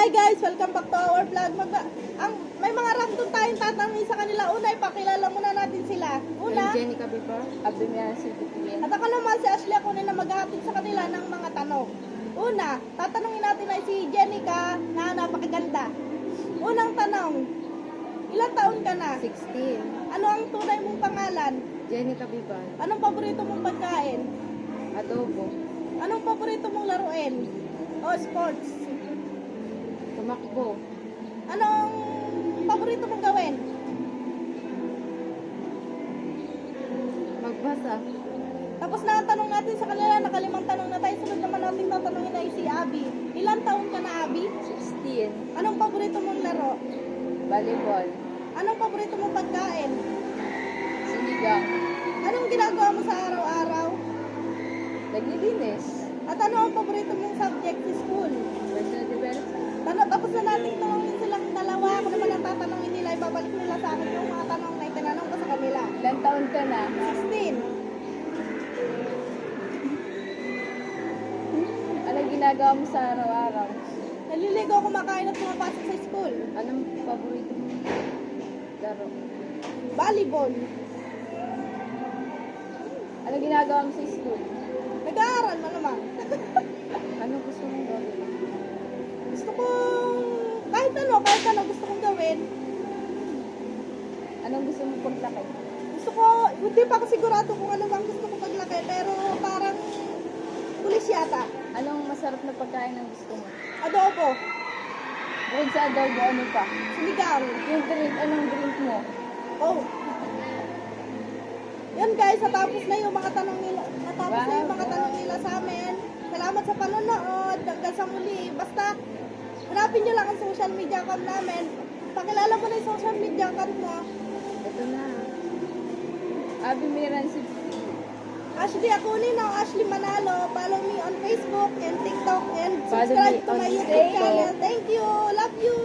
Hi guys! Welcome back to our vlog. May mga random tayong tatanungin sa kanila. Una, ipakilala muna natin sila. Una, Jenny Kabiba, Abdulmian Sibutin. at ako naman si Ashley Akunin na maghahatid sa kanila ng mga tanong. Una, tatanungin natin ay si Jenica na napakaganda. Unang tanong, ilang taon ka na? 16. Ano ang tunay mong pangalan? Jenny Kabiba, Anong paborito mong pagkain? Adobo, Anong paborito mong laruin? O sports? Tumakbo, Anong paborito mong gawin? Magbasa, Tapos na ang tanong natin sa kanila, nakalimang tanong na tayo. Sunod naman natin tatanungin ay si Abby. Ilang taon ka na, Abby? 16. Anong paborito mong laro? Volleyball, Anong paborito mong pagkain? Sinigang, Anong ginagawa mo sa araw-araw? Naglilinis, At ano ang paborito mong subject sa school? Personal Development, Tapos na natin tanongin silang dalawa. Ako naman ang tatanungin nila, ibabalik nila sa akin yung mga tanong na itinanong ko sa kanila. ilang taon ka na? 16. Anong ginagawa mo sa araw-araw? Naliligo, kumakain at pumapasok sa school. Anong paborito mo? Laro. Volleyball. Anong ginagawa mo sa school? Nag-aaral mo naman. Anong gusto mong gawin? Gusto kong, kahit ano gusto kong gawin. Anong gusto mong paglaki? Gusto ko, hindi pa ako sigurado kung ano bang gusto ko paglaki, pero parang pulis yata. Anong masarap na pagkain ang gusto mo? Adobo, Bukod sa adobo, ano pa? sinigang. Yung drink, anong drink mo? Oh. Yan guys, natapos na yung mga tanong nila. Natapos na yung mga tanong nila sa amin. Salamat sa panonood. Hanggang sa muli. Basta, hanapin nyo lang ang social media account namin. Pakilala mo na yung social media account mo. Ito na. Abby Miran si Ashley Akunin o Ashley Manalo. Follow me on Facebook and TikTok and Follow subscribe me to on my YouTube Facebook. channel. Thank you. Love you.